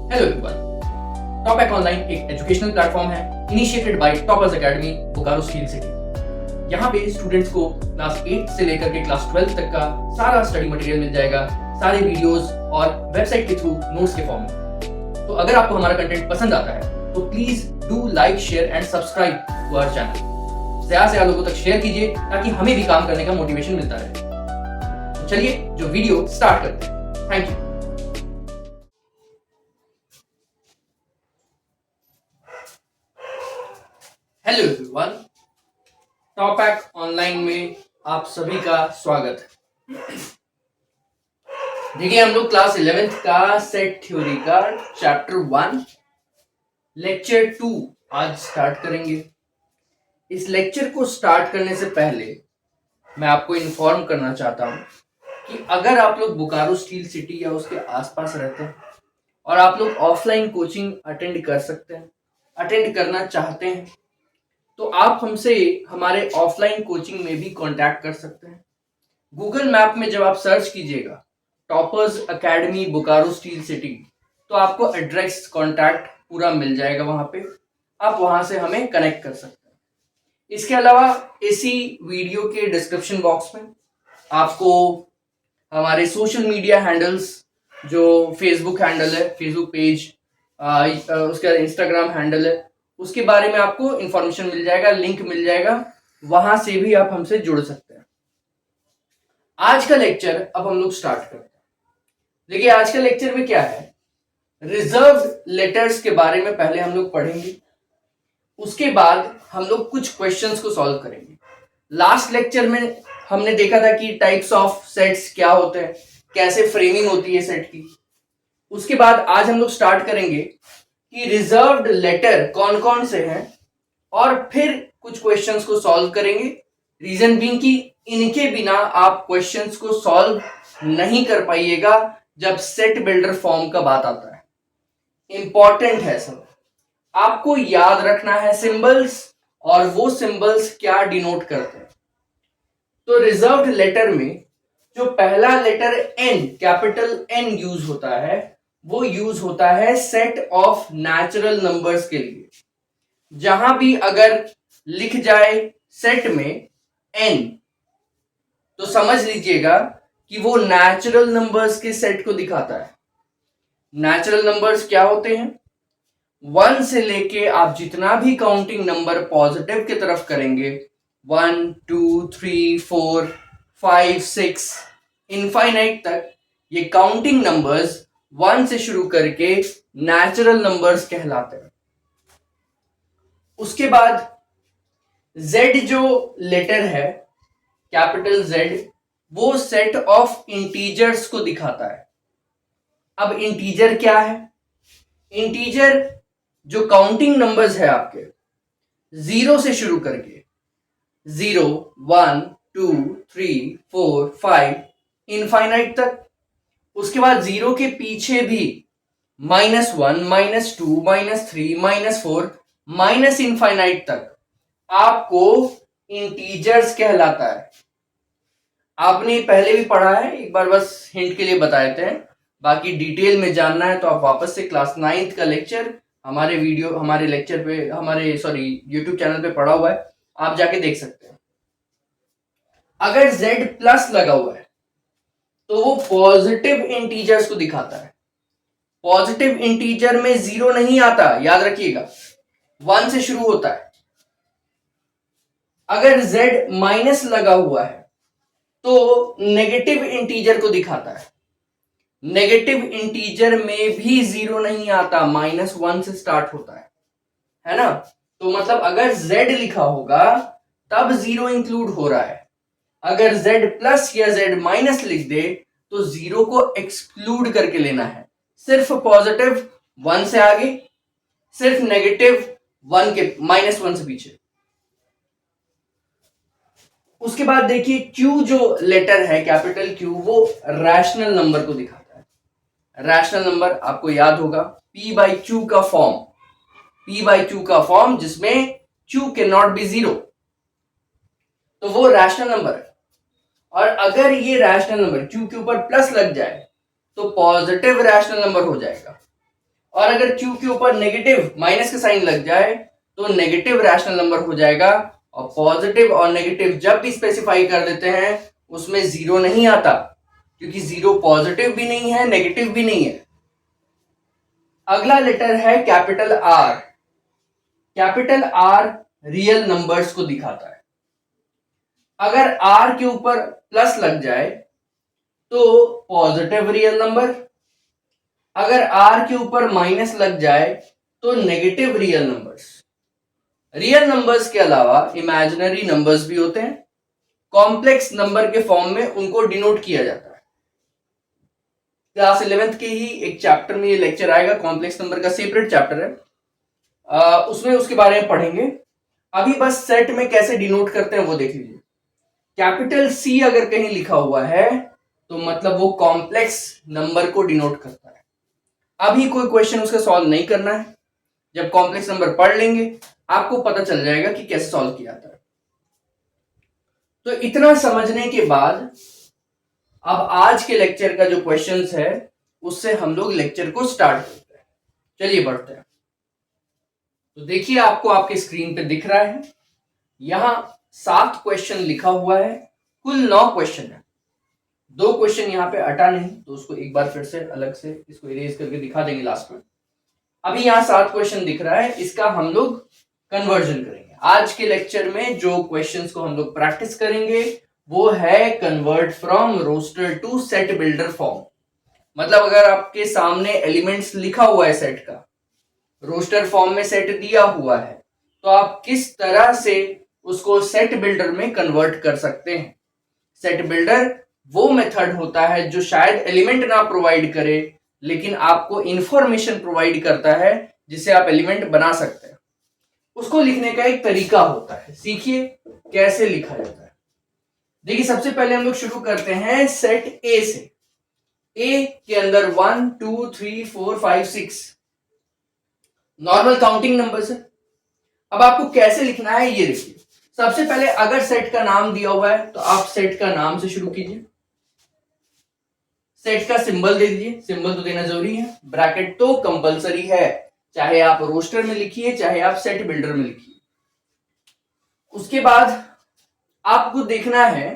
Hello everyone. Topac online एक educational platform है initiated by toppers academy Bokaro steel city. यहाँ पे स्टूडेंट्स को क्लास 8 से लेकर के क्लास 12 तक का सारा स्टडी मटेरियल मिल जाएगा, सारे वीडियोस और वेबसाइट के थ्रू नोट्स के फॉर्म में। तो अगर आपको हमारा कंटेंट पसंद आता है तो please do like, share and subscribe to our channel. ज्यादा से ज्यादा लोगों तक शेयर कीजिए ताकि हमें भी काम करने का मोटिवेशन मिलता रहे। तो चलिए जो वीडियो स्टार्ट करते हैं। Thank you. Hello everyone, Topac online में आप सभी का स्वागत है। देखिए, हम लोग क्लास 11th का सेट थ्योरी का चैप्टर 1 लेक्चर 2 आज स्टार्ट करेंगे। इस लेक्चर को स्टार्ट करने से पहले मैं आपको इन्फॉर्म करना चाहता हूं कि अगर आप लोग बोकारो स्टील सिटी या उसके आसपास रहते हैं और आप लोग ऑफलाइन कोचिंग अटेंड कर सकते हैं, अटेंड करना चाहते हैं, तो आप हमसे हमारे ऑफलाइन कोचिंग में भी कांटेक्ट कर सकते हैं। गूगल मैप में जब आप सर्च कीजिएगा toppers academy Bokaro steel city, तो आपको एड्रेस कांटेक्ट पूरा मिल जाएगा। वहां पे आप वहां से हमें कनेक्ट कर सकते हैं। इसके अलावा इसी वीडियो के डिस्क्रिप्शन बॉक्स में आपको हमारे सोशल मीडिया हैंडल्स, जो फेसबुक हैंडल है, फेसबुक पेज, उसके बाद इंस्टाग्राम हैंडल है, उसके बारे में आपको इंफॉर्मेशन मिल जाएगा, लिंक मिल जाएगा, वहां से भी आप हमसे जुड़ सकते हैं। आज का लेक्चर अब हम लोग स्टार्ट करते हैं। देखिए, आज का लेक्चर में क्या है, रिजर्व्ड लेटर्स के बारे में पहले हम लोग पढ़ेंगे। उसके बाद हम लोग कुछ क्वेश्चंस को सॉल्व करेंगे। लास्ट लेक्चर में हमने देखा था कि टाइप्स ऑफ सेट्स क्या होते हैं, कैसे फ्रेमिंग होती है सेट की। उसके बाद आज हम लोग स्टार्ट करेंगे कि रिजर्व्ड लेटर कौन कौन से हैं, और फिर कुछ क्वेश्चंस को सॉल्व करेंगे। रीजन बीइंग कि इनके बिना आप क्वेश्चंस को सॉल्व नहीं कर पाइएगा जब सेट बिल्डर फॉर्म का बात आता है। इंपॉर्टेंट है सब, आपको याद रखना है सिंबल्स, और वो सिंबल्स क्या डिनोट करते हैं। तो रिजर्व्ड लेटर में जो पहला letter N, capital N use होता है, वो यूज होता है सेट ऑफ नेचुरल नंबर्स के लिए। जहां भी अगर लिख जाए सेट में एन, तो समझ लीजिएगा कि वो नेचुरल नंबर्स के सेट को दिखाता है। नेचुरल नंबर्स क्या होते हैं? 1 से लेके आप जितना भी काउंटिंग नंबर पॉजिटिव की तरफ करेंगे, 1 2 3 4 5 6 इनफाइनाइट तक, ये काउंटिंग नंबर्स 1 से शुरू करके नेचुरल नंबर्स कहलाते हैं। उसके बाद Z जो लेटर है, कैपिटल Z, वो सेट ऑफ इंटीजर्स को दिखाता है। अब इंटीजर क्या है? इंटीजर जो काउंटिंग नंबर्स है आपके 0 से शुरू करके 0 1 2 3 4 5 इनफाइनाइट तक। उसके बाद 0 के पीछे भी -1 -2 -3 -4 माइनस इनफाइनाइट तक आपको इंटीजर्स कहलाता है। आपने पहले भी पढ़ा है, एक बार बस हिंट के लिए बता देते हैं। बाकी डिटेल में जानना है तो आप वापस से क्लास 9th का लेक्चर हमारे लेक्चर पे, यूट्यूब चैनल पे पढ़ा हुआ है, आप जाके देख सकते हैं। अगर Z प्लस लगा हुआ है तो वो पॉजिटिव इंटीजर्स को दिखाता है। पॉजिटिव इंटीजर में 0 नहीं आता, याद रखिएगा, 1 से शुरू होता है। अगर Z माइनस लगा हुआ है तो नेगेटिव इंटीजर को दिखाता है। नेगेटिव इंटीजर में भी 0 नहीं आता, -1 से स्टार्ट होता है ना। तो मतलब अगर Z लिखा होगा तब 0 इंक्लूड हो रहा है। अगर Z प्लस या Z माइनस लिख दे तो 0 को एक्सक्लूड करके लेना है। सिर्फ पॉजिटिव 1 से आगे, सिर्फ नेगेटिव 1 के -1 से पीछे। उसके बाद देखिए Q जो लेटर है, कैपिटल Q, वो रैशनल नंबर को दिखाता है। रैशनल नंबर आपको याद होगा, P/Q का फॉर्म, P/Q का फॉर्म जिसमें Q कैन नॉट बी 0, तो वो रैशनल नंबर है। और अगर ये रैशनल नंबर Q के ऊपर प्लस लग जाए तो पॉजिटिव रैशनल नंबर हो जाएगा। और अगर Q के ऊपर नेगेटिव माइनस का साइन लग जाए तो नेगेटिव रैशनल नंबर हो जाएगा। और पॉजिटिव और नेगेटिव जब भी स्पेसिफाई कर देते हैं उसमें जीरो नहीं आता, क्योंकि जीरो पॉजिटिव भी नहीं है नेगेटिव भी नहीं है। अगला लेटर है capital R. Capital R real numbers को दिखाता है। अगर आर के ऊपर प्लस लग जाए तो पॉजिटिव रियल नंबर, अगर आर के ऊपर माइनस लग जाए तो negative real numbers. Real numbers के अलावा इमेजिनरी नंबर्स भी होते हैं, कॉम्प्लेक्स नंबर के फॉर्म में उनको डिनोट किया जाता है। क्लास 11th के ही एक चैप्टर में ये लेक्चर आएगा, कॉम्प्लेक्स नंबर का सेपरेट चैप्टर है, उसमें उसके बारे में पढ़ेंगे। अभी बस सेट में कैसे डिनोट करते हैं वो देख लीजिए। कैपिटल सी अगर कहीं लिखा हुआ है तो मतलब वो कॉम्प्लेक्स नंबर को डिनोट करता है। अभी कोई क्वेश्चन उसका सॉल्व नहीं करना है, जब कॉम्प्लेक्स नंबर पढ़ लेंगे आपको पता चल जाएगा कि कैसे सॉल्व किया जाता है। तो इतना समझने के बाद अब आज के लेक्चर का जो क्वेश्चंस है उससे हम लोग लेक्चर को स्टार्ट करते हैं। चलिए बढ़ते हैं। तो देखिए आपको आपके स्क्रीन पे दिख रहा है, यहां 7 क्वेश्चन लिखा हुआ है, कुल 9 क्वेश्चन है। 2 क्वेश्चन यहाँ पे अटा नहीं तो उसको एक बार फिर से अलग से इसको इरेज करके दिखा देंगे लास्ट में। अभी यहाँ 7 क्वेश्चन दिख रहा है, इसका हम लोग कन्वर्जन करेंगे। आज के लेक्चर में जो क्वेश्चंस को हम लोग प्रैक्टिस करेंगे वो है convert from roster to set builder form. मतलब अगर आपके सामने एलिमेंट्स लिखा हुआ है सेट का, रोस्टर फॉर्म में सेट दिया हुआ है, तो आप किस तरह से उसको सेट बिल्डर में कन्वर्ट कर सकते हैं। सेट बिल्डर वो मेथड होता है जो शायद एलिमेंट ना प्रोवाइड करे लेकिन आपको इंफॉर्मेशन प्रोवाइड करता है जिसे आप एलिमेंट बना सकते हैं। उसको लिखने का एक तरीका होता है, सीखिए कैसे लिखा जाता है। देखिए सबसे पहले हम लोग शुरू करते हैं सेट ए से। ए के अंदर 1 2 3 4 5 6 नॉर्मल काउंटिंग नंबर्स है। अब आपको कैसे लिखना है ये देखिए। सबसे पहले अगर सेट का नाम दिया हुआ है तो आप सेट का नाम से शुरू कीजिए, सेट का सिंबल दे दीजिए, सिंबल तो देना जरूरी है, ब्रैकेट तो कंपलसरी है, चाहे आप रोस्टर में लिखिए चाहे आप सेट बिल्डर में लिखिए। उसके बाद आपको देखना है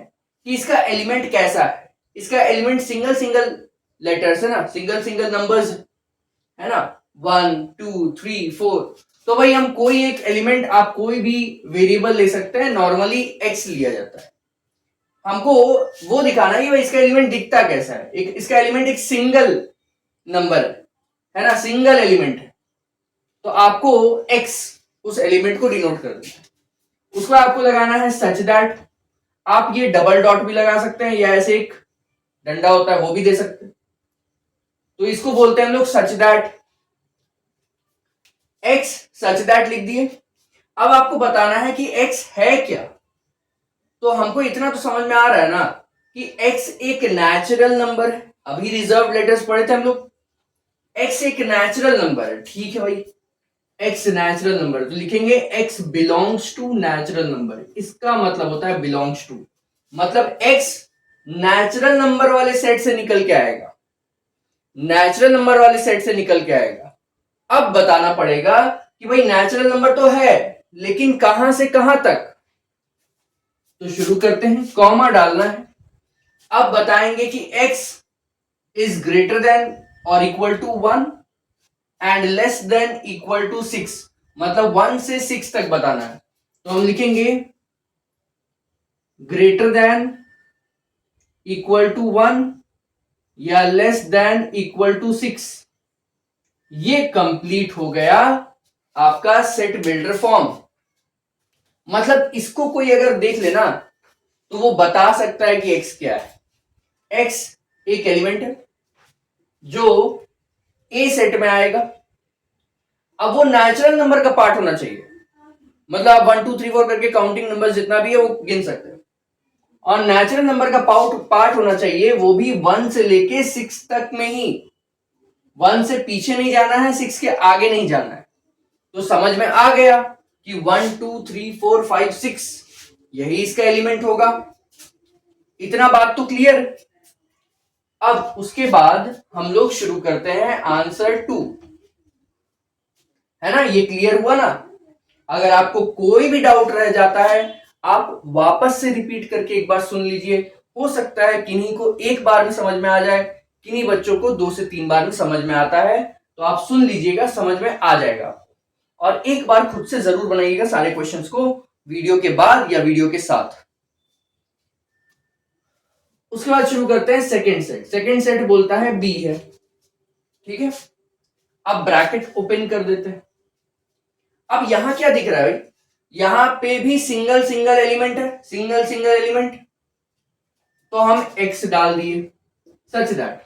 कि इसका एलिमेंट कैसा है। इसका एलिमेंट सिंगल सिंगल लेटर्स है ना, सिंगल सिंगल नंबर्स है ना, 1 2 3 4। तो भाई हम कोई एक एलिमेंट, आप कोई भी वेरिएबल ले सकते हैं, नॉर्मली एक्स लिया जाता है। हमको वो दिखाना है कि भाई इसका एलिमेंट दिखता कैसा है। इसका एलिमेंट एक सिंगल नंबर है ना, सिंगल एलिमेंट है, तो आपको एक्स उस एलिमेंट को डिनोट कर देना है। उसको आपको लगाना है सच दैट। आप ये डबल डॉट भी लगा सकते हैं या ऐसे एक डंडा होता है वो भी दे सकते हैं। तो इसको बोलते हैं हम लोग such that x, such that लिख दिए। अब आपको बताना है कि एक्स है क्या। तो हमको इतना तो समझ में आ रहा है ना कि एक्स एक नेचुरल नंबर है। अभी रिजर्व लेटर्स पढ़े थे हम लोग, एक्स एक नेचुरल नंबर है, ठीक है भाई, एक्स नेचुरल नंबर, तो लिखेंगे x belongs to natural number. इसका मतलब होता है बिलोंग्स टू, मतलब एक्स नेचुरल नंबर वाले सेट से निकल के आएगा, नेचुरल नंबर वाले सेट से निकल के आएगा। अब बताना पड़ेगा कि भाई नेचुरल नंबर तो है लेकिन कहां से कहां तक। तो शुरू करते हैं, कॉमा डालना है। अब बताएंगे कि x इज ग्रेटर देन और equal to 1 and less than equal to 6, मतलब 1 से 6 तक बताना है। तो हम लिखेंगे ग्रेटर देन इक्वल टू 1 या लेस देन इक्वल टू 6। ये कंप्लीट हो गया आपका सेट बिल्डर फॉर्म। मतलब इसको कोई अगर देख लेना तो वो बता सकता है कि x क्या है। x एक एलिमेंट है जो ए सेट में आएगा। अब वो नेचुरल नंबर का पार्ट होना चाहिए, मतलब आप 1 2 3 4 करके काउंटिंग नंबर जितना भी है वो गिन सकते हैं। और नेचुरल नंबर का पार्ट होना चाहिए वो भी 1 से लेके 6 तक में ही, 1 से पीछे नहीं जाना है, 6 के आगे नहीं जाना है। तो समझ में आ गया कि 1 2 3 4 5 6 यही इसका एलिमेंट होगा। इतना बात तो क्लियर। अब उसके बाद हम लोग शुरू करते हैं आंसर 2। है ना, ये क्लियर हुआ ना। अगर आपको कोई भी डाउट रह जाता है आप वापस से रिपीट करके एक बार सुन लीजिए, हो सकता है किन्हीं को एक बार में समझ में आ जाए, किन्हीं बच्चों को 2 से 3 बार में समझ में आता है, तो आप सुन लीजिएगा, समझ में आ जाएगा। और एक बार खुद से जरूर बनाइएगा सारे क्वेश्चंस को वीडियो के बाद या वीडियो के साथ। उसके बाद शुरू करते हैं सेकंड सेट। सेकंड सेट बोलता है बी है, ठीक है। अब ब्रैकेट ओपन कर देते हैं। अब यहां क्या दिख रहा है भाई, यहां पे भी सिंगल सिंगल एलिमेंट है, सिंगल सिंगल एलिमेंट, तो हम x डाल दिए सच दैट।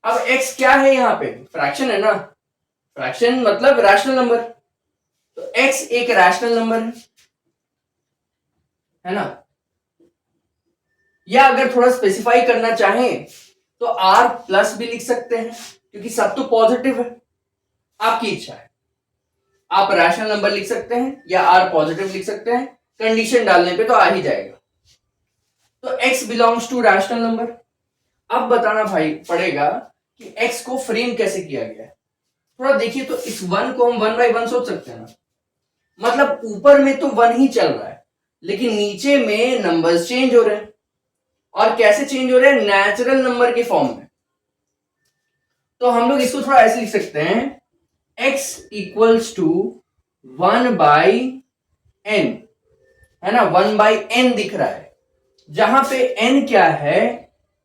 अब x क्या है, यहां पे फ्रैक्शन है ना, फ्रैक्शन मतलब रैशनल नंबर, तो x एक रैशनल नंबर है ना। या अगर थोड़ा स्पेसिफाई करना चाहें तो r प्लस भी लिख सकते हैं, क्योंकि सब तो पॉजिटिव है। आपकी इच्छा है, आप रैशनल नंबर लिख सकते हैं या r पॉजिटिव लिख सकते हैं, कंडीशन डालने पे तो आ ही जाएगा। तो x belongs to rational number. अब बताना भाई पड़ेगा कि x को फ्रेम कैसे किया गया है। थोड़ा देखिए तो इस 1 को हम 1 बाई 1 सोच सकते हैं ना, मतलब ऊपर में तो 1 ही चल रहा है लेकिन नीचे में नंबर्स चेंज हो रहे हैं। और कैसे चेंज हो रहे हैं, नेचुरल नंबर के फॉर्म में। तो हम लोग इसको थोड़ा ऐसे लिख सकते हैं, x equals to 1 by n, है ना, 1 बाई n दिख रहा है, जहां पे n क्या है,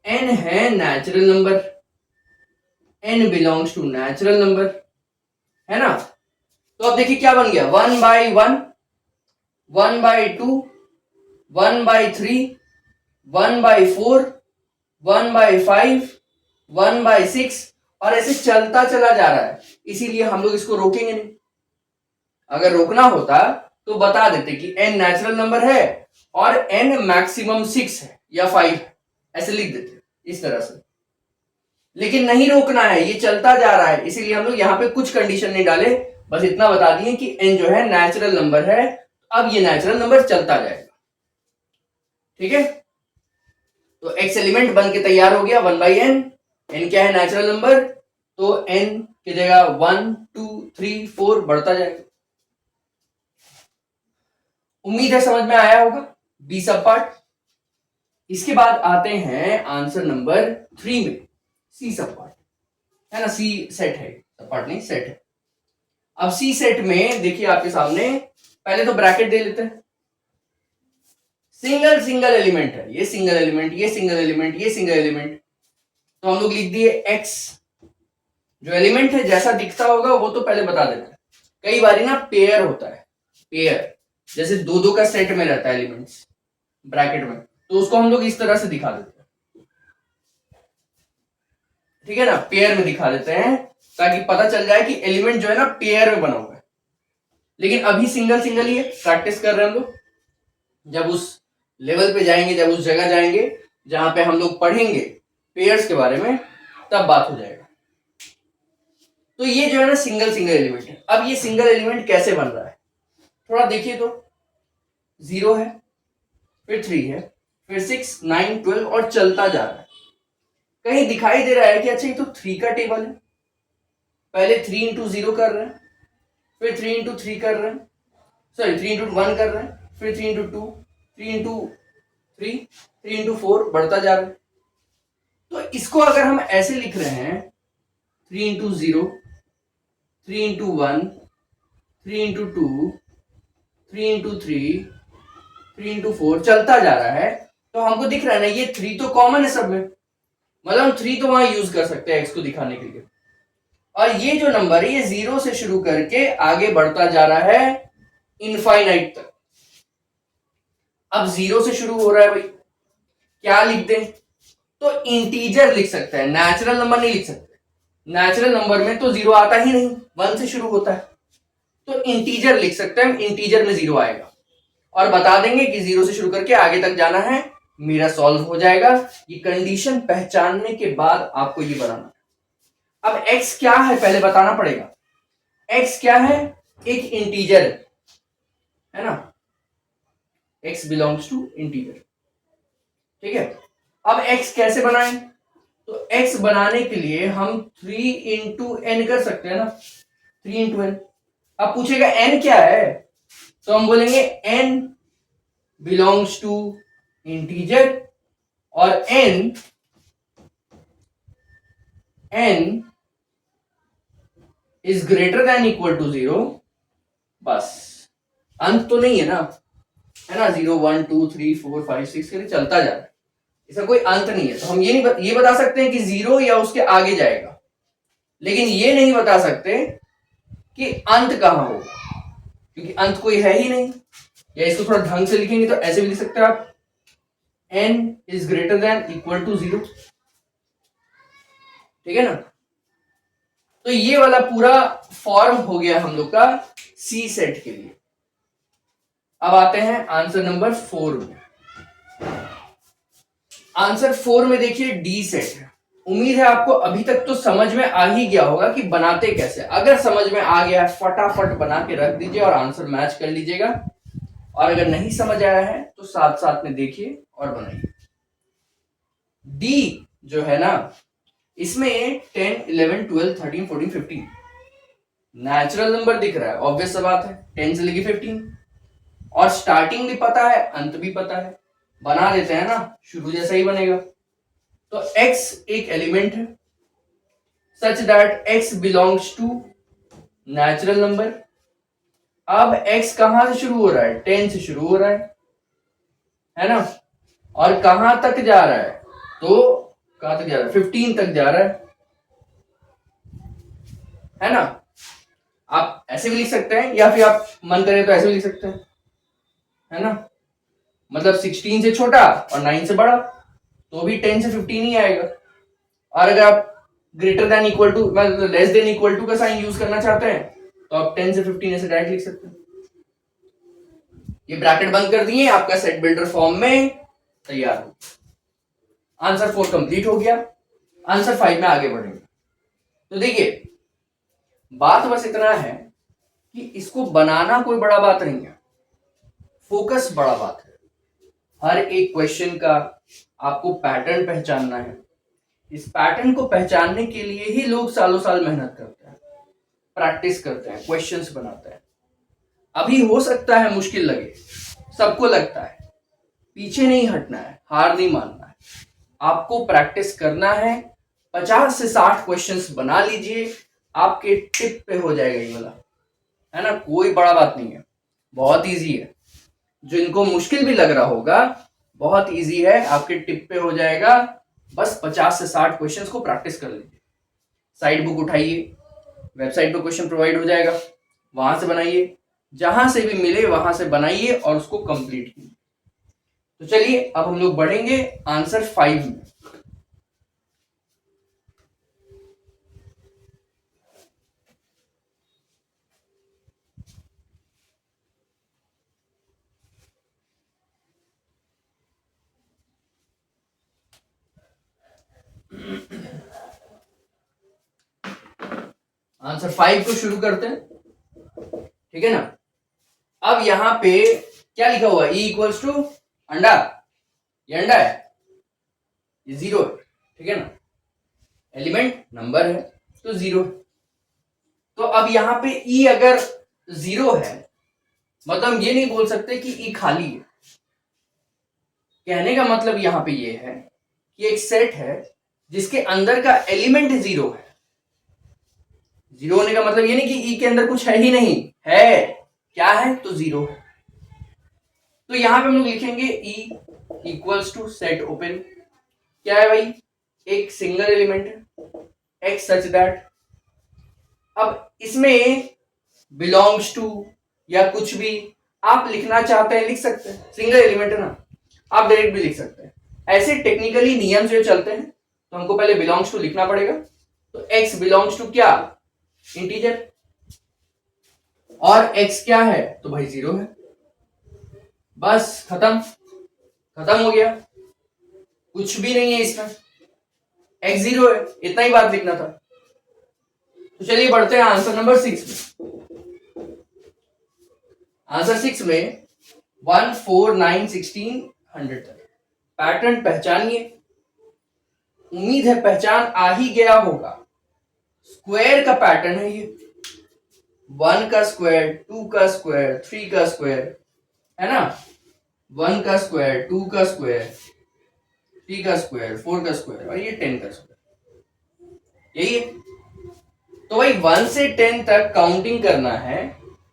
n है natural number, n belongs to natural number, है ना। तो अब देखिए क्या बन गया, 1 by 1, 1 by 2, 1 by 3, 1 by 4, 1 by 5, 1 by 6, और ऐसे चलता चला जा रहा है। इसीलिए हम लोग इसको रोकेंगे नहीं। अगर रोकना होता तो बता देते कि n नेचुरल नंबर है और n मैक्सिमम 6 है या 5 है, ऐसे लिख देते इस तरह से। लेकिन नहीं रोकना है, ये चलता जा रहा है, इसीलिए हम लोग यहाँ पे कुछ कंडीशन नहीं डाले, बस इतना बता दिए कि n जो है नेचुरल नंबर है। अब ये नेचुरल नंबर चलता जाएगा, ठीक है। तो x एलिमेंट बन के तैयार हो गया 1 बाई n। n क्या है, नेचुरल नंबर, तो n की जगह 1 2 3 4 बढ़ता जाएगा। उम्मीद है समझ में आया होगा बी सब पार्ट। इसके बाद आते हैं आंसर नंबर 3 में, सी सब पार्ट, है ना, सी सेट है, सब पार्ट नहीं सेट है। अब सी सेट में देखिए आपके सामने, पहले तो ब्रैकेट दे लेते हैं। सिंगल सिंगल एलिमेंट है, ये सिंगल एलिमेंट, ये सिंगल एलिमेंट, ये सिंगल एलिमेंट, तो हम लोग लिख दिए x। जो एलिमेंट है जैसा दिखता होगा वो तो पहले बता देते हैं। कई बार ना पेयर होता है, पेयर जैसे दो दो का सेट में रहता है एलिमेंट्स ब्रैकेट में, तो उसको हम लोग इस तरह से दिखा देते हैं, ठीक है ना, पेयर में दिखा देते हैं ताकि पता चल जाए कि एलिमेंट जो है ना पेयर में बना हुआ है। लेकिन अभी सिंगल सिंगल ही है, प्रैक्टिस कर रहे हैं हम लोग। जब उस लेवल पे जाएंगे, जब उस जगह जाएंगे जहां पे हम लोग पढ़ेंगे पेयर्स के बारे में, तब बात हो जाएगा। तो ये जो है ना सिंगल सिंगल एलिमेंट है। अब ये सिंगल एलिमेंट कैसे बन रहा है, थोड़ा देखिए तो 0 है, फिर 3 है, फिर 6 9 12 और चलता जा रहा है। कहीं दिखाई दे रहा है कि अच्छा ये तो 3 का टेबल है, पहले 3 इंटू 0 कर रहे हैं, फिर 3 इंटू 3 कर रहे हैं, सॉरी 3 इंटू 1 कर रहे हैं, फिर 3 इंटू 2, 3 इंटू 3, 3 इंटू 4 बढ़ता जा रहा है। तो इसको अगर हम ऐसे लिख रहे हैं 3 into 0, 3 into 1, 3 into 2, 3 into 3, 3 into 4 चलता जा रहा है, तो हमको दिख रहा है ना ये 3 तो कॉमन है सब में, मतलब हम 3 तो वहां यूज कर सकते हैं एक्स को दिखाने के लिए। और ये जो नंबर है ये 0 से शुरू करके आगे बढ़ता जा रहा है इनफाइनाइट तक। अब 0 से शुरू हो रहा है भाई, क्या लिख दें, तो इंटीजर लिख सकते हैं, नेचुरल नंबर नहीं लिख सकते। नेचुरल नंबर में तो 0 आता ही नहीं, 1 से शुरू होता है, तो इंटीजर लिख सकते हैं, इंटीजर में 0 आएगा और बता देंगे कि 0 से शुरू करके आगे तक जाना है, मेरा सॉल्व हो जाएगा। ये कंडीशन पहचानने के बाद आपको ये बनाना। अब x क्या है पहले बताना पड़ेगा। x क्या है, एक इंटीजर है ना, x बिलोंग्स टू इंटीजर, ठीक है। अब x कैसे बनाएं, तो x बनाने के लिए हम 3 इंटू एन कर सकते हैं ना, 3 इंटू एन, अब पूछेगा n क्या है, तो हम बोलेंगे n बिलोंग्स टू इंटीजर और n is greater than equal to 0। बस, अंत तो नहीं है ना, है ना, 0 1 2 3 4 5 6 करके चलता जा रहा है, इसका कोई अंत नहीं है। तो हम ये नहीं ये बता सकते हैं कि 0 या उसके आगे जाएगा, लेकिन ये नहीं बता सकते कि अंत कहां होगा, क्योंकि अंत कोई है ही नहीं। या इसको थोड़ा ढंग से लिखेंगे तो ऐसे भी लिख सकते हैं आप, n is greater than equal to 0। ठीक है ना। तो ये वाला पूरा फॉर्म हो गया हम लोग का सी सेट के लिए। अब आते हैं आंसर नंबर 4 में। आंसर 4 में देखिए डी सेट है। उम्मीद है आपको अभी तक तो समझ में आ ही गया होगा कि बनाते कैसे। अगर समझ में आ गया है फटाफट बना के रख दीजिए और आंसर मैच कर लीजिएगा, और अगर नहीं समझ आया है तो साथ साथ में देखिए और बनाइए। डी जो है ना, इसमें 10 11 12 13 14 15 नेचुरल नंबर दिख रहा है, ऑब्वियस सा बात है, 10 से लेके 15, और स्टार्टिंग भी पता है अंत भी पता है, बना देते हैं ना, शुरू जैसा ही बनेगा। तो x एक एलिमेंट है such that x belongs to natural number. अब x कहां से शुरू हो रहा है, 10 से शुरू हो रहा है ना, और कहां तक जा रहा है, तो कहां तक जा रहा है, 15 तक जा रहा है ना। आप ऐसे भी लिख सकते हैं या फिर आप मन करे तो ऐसे भी लिख सकते हैं, है ना, मतलब 16 से छोटा और 9 से बड़ा तो भी 10 से 15 ही आएगा। और अगर आप ग्रेटर देन इक्वल टू मतलब लेस देन इक्वल टू का साइन यूज करना चाहते हैं तो आप 10 से 15 ऐसे डायरेक्ट लिख सकते हैं। ये ब्रैकेट बंद कर दिए, आपका सेट बिल्डर फॉर्म में तैयार हो। आंसर 4 कंप्लीट हो गया। आंसर 5 में आगे बढ़ेंगे। तो देखिए बात बस इतना है कि इसको बनाना कोई बड़ा बात नहीं है, फोकस बड़ा बात है। हर एक क्वेश्चन का आपको पैटर्न पहचानना है। इस पैटर्न को पहचानने के लिए ही लोग सालों साल मेहनत करते हैं, प्रैक्टिस करते हैं, क्वेश्चंस बनाते हैं। अभी हो सकता है मुश्किल लगे, सबको लगता है, पीछे नहीं हटना है, हार नहीं मानना है, आपको प्रैक्टिस करना है। 50 से 60 क्वेश्चंस बना लीजिए, आपके टिप पे हो जाएगा ये वाला, है ना, कोई बड़ा बात नहीं है, बहुत इजी है। जो इनको मुश्किल भी लग रहा होगा बहुत इजी है, आपके टिप पे हो जाएगा। बस 50 से 60 क्वेश्चंस को प्रैक्टिस कर लीजिए। साइड बुक उठाइए, वेबसाइट पे क्वेश्चन प्रोवाइड हो जाएगा, वहां से बनाइए, जहां से भी मिले वहां से बनाइए और उसको कंप्लीट कीजिए। तो चलिए अब हम लोग बढ़ेंगे आंसर 5 में। आंसर 5 को शुरू करते हैं, ठीक है ना। अब यहां पे क्या लिखा हुआ है, ई इक्वल्स टू अंडा, ये अंडा है, ये 0 है, ठीक है ना, एलिमेंट नंबर है तो 0 है। तो अब यहां पे ई अगर 0 है मतलब हम ये नहीं बोल सकते कि ई खाली है। कहने का मतलब यहां पे ये है कि एक सेट है जिसके अंदर का एलिमेंट 0 है। 0 होने का मतलब ये नहीं कि ई के अंदर कुछ है ही नहीं, है, क्या है, तो 0 है। तो यहां पे हम लोग लिखेंगे E equals to set open, क्या है भाई, एक सिंगल एलिमेंट है एक्स सच दैट। अब इसमें बिलोंग्स टू या कुछ भी आप लिखना चाहते हैं लिख सकते हैं, सिंगल एलिमेंट है ना, आप डायरेक्ट भी लिख सकते हैं। ऐसे टेक्निकली नियम जो चलते हैं तो हमको पहले बिलोंग्स टू लिखना पड़ेगा। तो x बिलोंग्स टू क्या, इंटीजर, और x क्या है, तो भाई 0 है। बस खत्म, खत्म हो गया, कुछ भी नहीं है इसमें, x 0 है, इतना ही बात लिखना था। तो चलिए बढ़ते हैं आंसर नंबर 6 में। आंसर 6 में 1 4 9 16 100 तक पैटर्न पहचानिए। उम्मीद है पहचान आ ही गया होगा, स्क्वायर का पैटर्न है ये, 1 का स्क्वायर, 2 का स्क्वायर, 3 का स्क्वायर, है ना, 1 का स्क्वायर, 2 का स्क्वायर, 3 का स्क्वायर, 4 का स्क्वायर और ये 10 का स्क्वायर, यही है। तो भाई 1 से 10 तक काउंटिंग करना है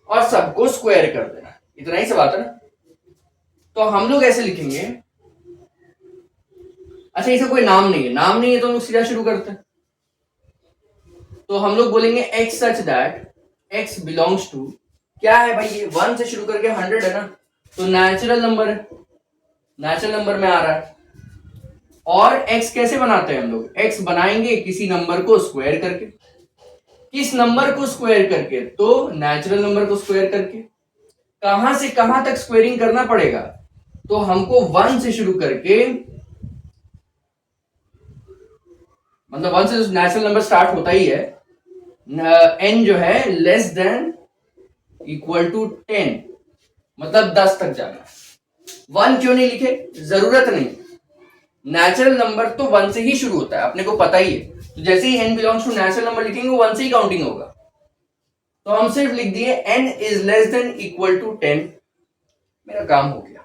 और सबको स्क्वायर कर देना है, इतना ही सब आता है ना। तो हम लोग ऐसे लिखेंगे, अच्छा इसका कोई नाम नहीं है, नाम नहीं है तो हम लोग सीधा शुरू करते हैं। तो हम लोग बोलेंगे x such that x belongs to, क्या है भाई ये 1 से शुरू करके 100 है ना, तो नेचुरल नंबर है, नेचुरल नंबर में आ रहा है। और x कैसे बनाते हैं हम लोग, x बनाएंगे किसी नंबर को स्क्वायर करके, किस नंबर को स्क्वायर करके, तो नेचुरल नंबर को स्क्वायर करके। कहां से कहां तक स्क्वायरिंग करना पड़ेगा, तो हमको 1 से शुरू करके, मतलब 1 से नेचुरल नंबर स्टार्ट होता ही है, n जो है लेस देन इक्वल टू 10, मतलब 10 तक जाना। 1 क्यों नहीं लिखे, जरूरत नहीं, नेचुरल नंबर तो 1 से ही शुरू होता है, अपने को पता ही है। तो जैसे ही n belongs to natural number लिखेंगे 1 से ही काउंटिंग होगा। तो हम सिर्फ लिख दिए n is less than equal to 10, मेरा काम हो गया।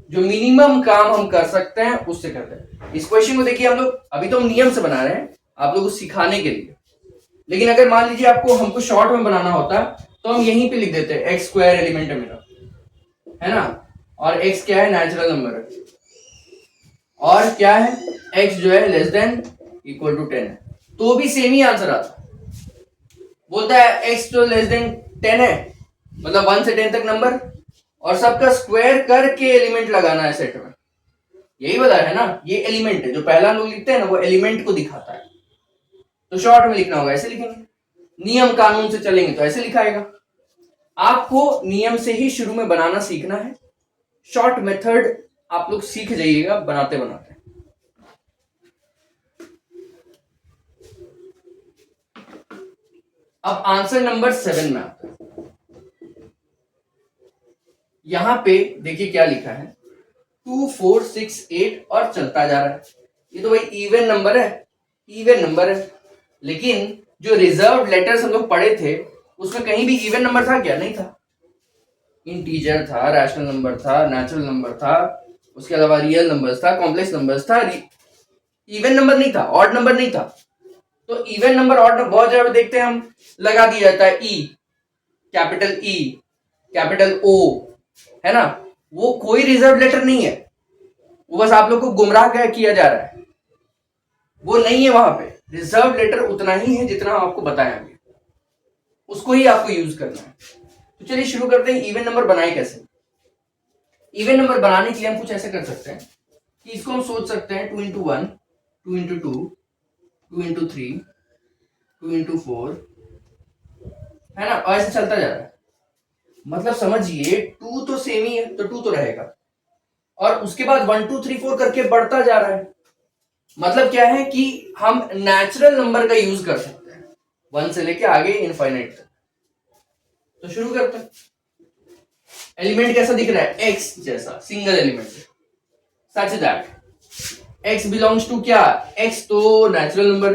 जो मिनिमम काम हम कर सकते हैं उससे करते हैं। इस क्वेश्चन को देखिए, हम लोग अभी तो हम नियम से बना रहे हैं आप लोगों को सिखाने के लिए, लेकिन अगर मान लीजिए आपको हमको शॉर्ट में बनाना होता तो हम यहीं पे लिख देते हैं एक्स स्क्वायर एलिमेंट है मेरा, है ना, और x क्या है, नेचुरल नंबर है, और क्या है, x जो है लेस देन इक्वल टू 10 है, तो भी सेम ही आंसर आता। बोलता है x तो लेस देन 10 है, मतलब 1 से 10 तक नंबर, और सबका स्क्वायर करके एलिमेंट लगाना है सेट में, यही बता है ना। ये एलिमेंट है, जो पहला हम लोग लिखते हैं ना वो एलिमेंट को दिखाता है। तो शॉर्ट में लिखना होगा, ऐसे लिखेंगे, नियम कानून से चलेंगे तो ऐसे लिखाएगा। आपको नियम से ही शुरू में बनाना सीखना है, शॉर्ट मेथड आप लोग सीख जाइएगा बनाते बनाते। अब आंसर नंबर 7 में आता है, यहां पे देखिए क्या लिखा है, 2 4 6 8 और चलता जा रहा है। ये तो भाई इवन नंबर है, इवन नंबर है, लेकिन जो रिजर्व लेटर्स हम लोग पढ़े थे उसमें कहीं भी इवन नंबर था क्या, नहीं था। इंटीजर था, रैशनल नंबर था, नेचुरल नंबर था, उसके अलावा रियल नंबर्स था, कॉम्प्लेक्स नंबर्स था, इवन नंबर नहीं था, ऑड नंबर नहीं था। तो इवन नंबर ऑड नंबर बहुत जगह देखते हैं हम, लगा दिया जाता है ई, कैपिटल ई, कैपिटल ओ, है ना, वो कोई रिजर्व लेटर नहीं है, वो बस आप लोग को गुमराह किया जा रहा है, वो नहीं है। वहां पे रिजर्व लेटर उतना ही है जितना हम आपको बताया अभी, उसको ही आपको यूज करना है। तो चलिए शुरू करते हैं, इवन नंबर बनाए कैसे। इवन नंबर बनाने के लिए हम कुछ ऐसे कर सकते हैं कि इसको हम सोच सकते हैं 2 इंटू 1, 2 इंटू 2, 2 इंटू 3, 2 इंटू 4, है ना, और ऐसे चलता जा रहा है। मतलब समझिए 2 तो सेम ही है तो 2 तो रहेगा, और उसके बाद 1 2 3 4 करके बढ़ता जा रहा है। मतलब क्या है कि हम नेचुरल नंबर का यूज कर सकते हैं 1 से लेके आगे इनफाइनाइट तक। तो शुरू करते हैं। एलिमेंट कैसा दिख रहा है, x जैसा single element, such that x belongs to क्या, x तो नेचुरल नंबर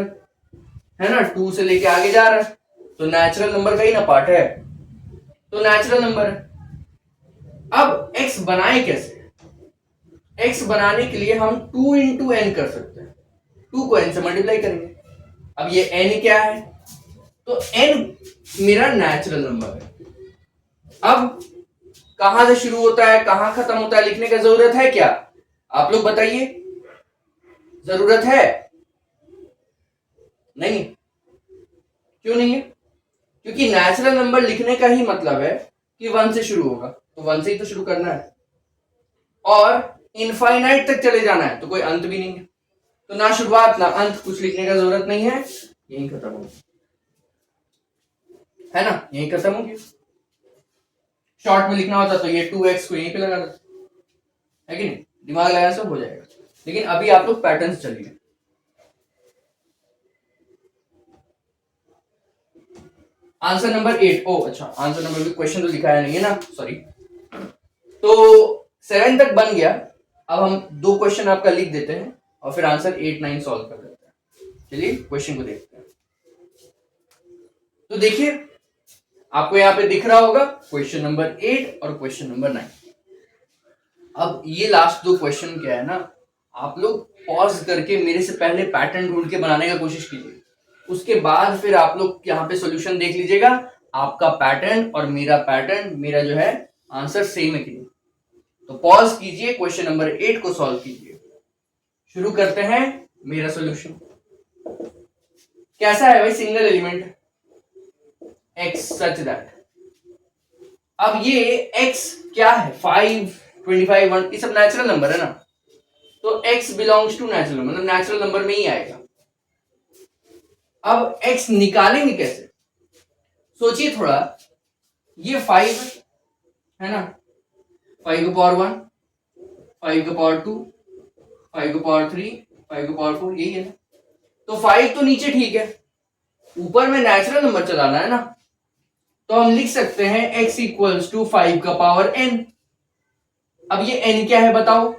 है ना, 2 से लेके आगे जा रहा है तो नेचुरल नंबर का ही ना पार्ट है, तो नेचुरल नंबर है। अब x बनाए कैसे, x बनाने के लिए हम 2 इंटू एन कर सकते हैं, 2 को n से मल्टीप्लाई करेंगे। अब ये n क्या है, तो n मेरा नेचुरल नंबर है। अब कहां से शुरू होता है कहां खत्म होता है लिखने का जरूरत है क्या, आप लोग बताइए, जरूरत है, नहीं, क्यों नहीं है, क्योंकि नेचुरल नंबर लिखने का ही मतलब है कि 1 से शुरू होगा, तो 1 से ही तो शुरू करना है, और इनफाइनाइट तक चले जाना है तो कोई अंत भी नहीं है, तो ना शुरुआत ना अंत, कुछ लिखने का जरूरत नहीं है, यही खत्म होगी, है ना, यही खत्म होगी। शॉर्ट में लिखना होता तो ये 2x को यहीं पे लगा देते, है कि नहीं, दिमाग लगाने से हो जाएगा। लेकिन अभी आप लोग पैटर्न चलिए। आंसर नंबर 8, ओ अच्छा आंसर नंबर भी क्वेश्चन तो दिखाया नहीं है ना, सॉरी। तो 7 तक बन गया, अब हम 2 क्वेश्चन आपका लिख देते हैं और फिर आंसर 8 9 सॉल्व कर देते हैं। चलिए क्वेश्चन को देखते हैं। तो देखिए आपको यहाँ पे दिख रहा होगा क्वेश्चन नंबर 8 और क्वेश्चन नंबर 9। अब ये लास्ट दो क्वेश्चन क्या है ना, आप लोग पॉज करके मेरे से पहले पैटर्न ढूंढ के बनाने का कोशिश कीजिए, उसके बाद फिर आप लोग यहाँ पे सॉल्यूशन देख लीजिएगा आपका पैटर्न और मेरा जो है आंसर सेम है कि नहीं। तो पॉज कीजिए, क्वेश्चन नंबर 8 को सॉल्व कीजिए। शुरू करते हैं मेरा सॉल्यूशन। कैसा है भाई, single element x such that, अब ये x क्या है, 5, 25, 1, ये सब नेचुरल नंबर है ना, तो x belongs to natural number, मतलब नेचुरल नंबर में ही आएगा। अब x निकालेंगे कैसे, सोचिए थोड़ा, ये 5 है ना, 5 का पावर 1, 5 का पावर 2, 5 का पावर 3, 5 का पावर 4, यही है ना। तो 5 तो नीचे ठीक है, ऊपर में नेचुरल नंबर चलाना है ना, तो हम लिख सकते हैं x इक्वल्स टू 5 का पावर n। अब ये n क्या है बताओ,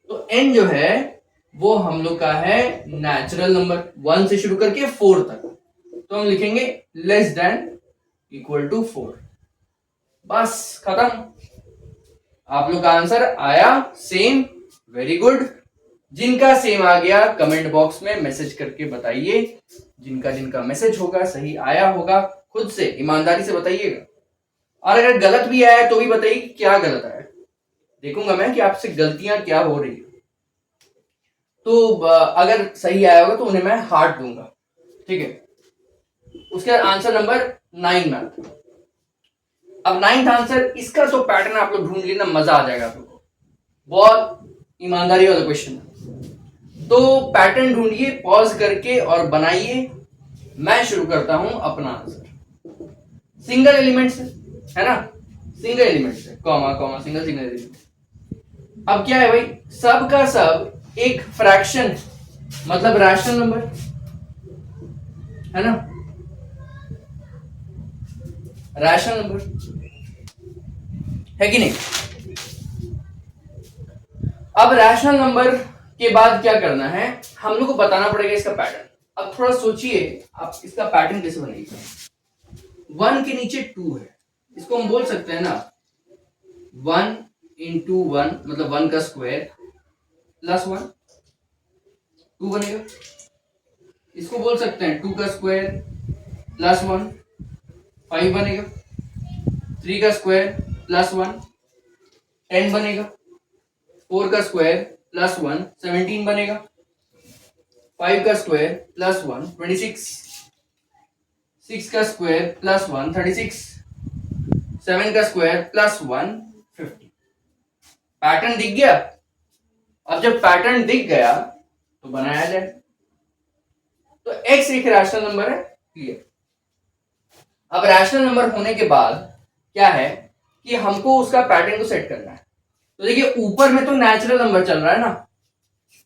तो n जो है वो हम लोग का है नेचुरल नंबर 1 से शुरू करके 4 तक, तो हम लिखेंगे लेस देन इक्वल टू 4। बस खत्म, आप लोग का आंसर आया सेम, वेरी गुड। जिनका सेम आ गया कमेंट बॉक्स में मैसेज करके बताइए, जिनका मैसेज होगा सही आया होगा खुद से ईमानदारी से बताइएगा, और अगर गलत भी आया तो भी बताइए कि क्या गलत आया, देखूंगा मैं कि आपसे गलतियां क्या हो रही है। तो अगर सही आया होगा तो उन्हें मैं हार्ट दूंगा, ठीक है। उसके बाद आंसर नंबर 9 मैथ। अब 9th आंसर, इसका जो पैटर्न आप लोग ढूंढ लेना, मजा आ जाएगा आप लोग को, बहुत ईमानदारी वाला क्वेश्चन है। तो पैटर्न ढूंढिए पॉज करके और बनाइए। मैं शुरू करता हूं अपना आंसर, सिंगल एलिमेंट से है ना, सिंगल एलिमेंट से, कॉमा कॉमा सिंगल एलिमेंट। अब क्या है भाई, सब का सब एक फ्रैक्शन, मतलब रैशनल नंबर है ना, रैशनल नंबर है कि नहीं। अब रैशनल नंबर के बाद क्या करना है, हम लोग को बताना पड़ेगा इसका पैटर्न। अब थोड़ा सोचिए आप इसका पैटर्न कैसे बनेगा। 1 के नीचे 2 है, इसको हम बोल सकते हैं ना 1 इंटू 1, मतलब 1 का स्क्वायर प्लस 1, 2 बनेगा। इसको बोल सकते हैं 2 का स्क्वायर प्लस 1, 5 बनेगा। 3 का स्क्वायर प्लस 1, 10 बनेगा। 4 का स्क्वायर प्लस 1, 17 बनेगा। 5 का स्क्वायर प्लस 1, 26। 6 का स्क्वायर प्लस 1, 36। 7 का स्क्वायर प्लस 1, 50। पैटर्न दिख गया। अब जब पैटर्न दिख गया तो बनाया जाए। तो x एक रैशनल नंबर है, क्लियर। अब रैशनल नंबर होने के बाद क्या है कि हमको उसका पैटर्न को सेट करना है। तो देखिए ऊपर में तो नेचुरल नंबर चल रहा है ना,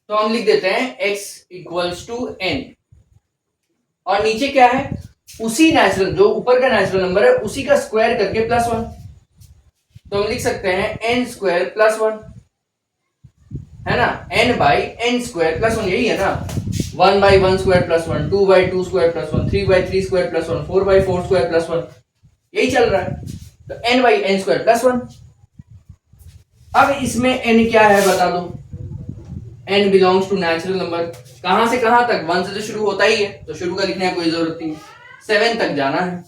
तो हम लिख देते हैं x इक्वल्स टू n, और नीचे क्या है, उसी नेचुरल, जो ऊपर का नेचुरल नंबर है उसी का स्क्वायर करके प्लस 1, तो हम लिख सकते हैं n स्क्वायर प्लस 1, है ना, n by n square plus 1, यही है ना, 1 by 1 square plus 1, 2 by 2 square plus 1, 3 by 3 square plus 1, 4 by 4 square plus 1, यही चल रहा है। तो n by n square plus 1। अब इसमें n क्या है बता दो, n belongs to natural number, कहां से कहां तक, 1 से तो शुरू होता ही है, तो शुरू का लिखने की कोई जरूरत नहीं, 7 तक जाना है।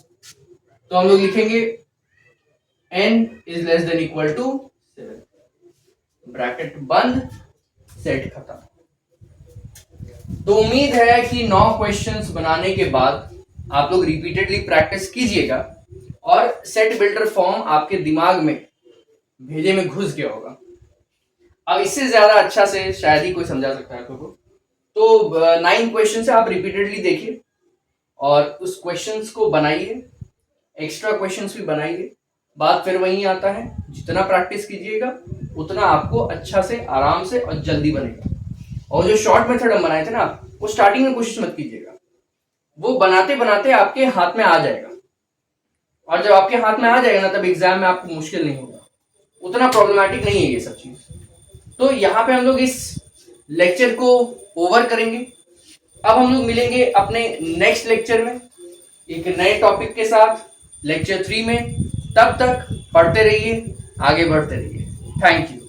तो हम लोग लिखेंगे n is less than equal to 7, bracket बंद, सेट खत्म। तो उम्मीद है कि 9 क्वेश्चंस बनाने के बाद आप लोग रिपीटेडली प्रैक्टिस कीजिएगा और सेट बिल्डर फॉर्म आपके दिमाग में, भेजे में घुस गया होगा। अब इससे ज्यादा अच्छा से शायद ही कोई समझा सकता है आपको। तो 9 क्वेश्चन से आप रिपीटेडली देखिए और उस क्वेश्चंस को बनाइए, एक्स्ट्रा क्वेश्चंस भी बनाइए। बात फिर वही आता है, जितना प्रैक्टिस कीजिएगा उतना आपको अच्छा से, आराम से और जल्दी बनेगा। और जो शॉर्ट मेथड हम बनाए थे ना, वो स्टार्टिंग में कोशिश मत कीजिएगा, वो बनाते बनाते आपके हाथ में आ जाएगा, और जब आपके हाथ में आ जाएगा ना, तब एग्जाम में आपको मुश्किल नहीं होगा, उतना प्रॉब्लमैटिक नहीं है ये सब चीज। तो यहाँ पे हम लोग इस लेक्चर को ओवर करेंगे। अब हम लोग मिलेंगे अपने नेक्स्ट लेक्चर में एक नए टॉपिक के साथ। लेक्चर 3 में। तब तक पढ़ते रहिए, आगे बढ़ते रहिए। Thank you.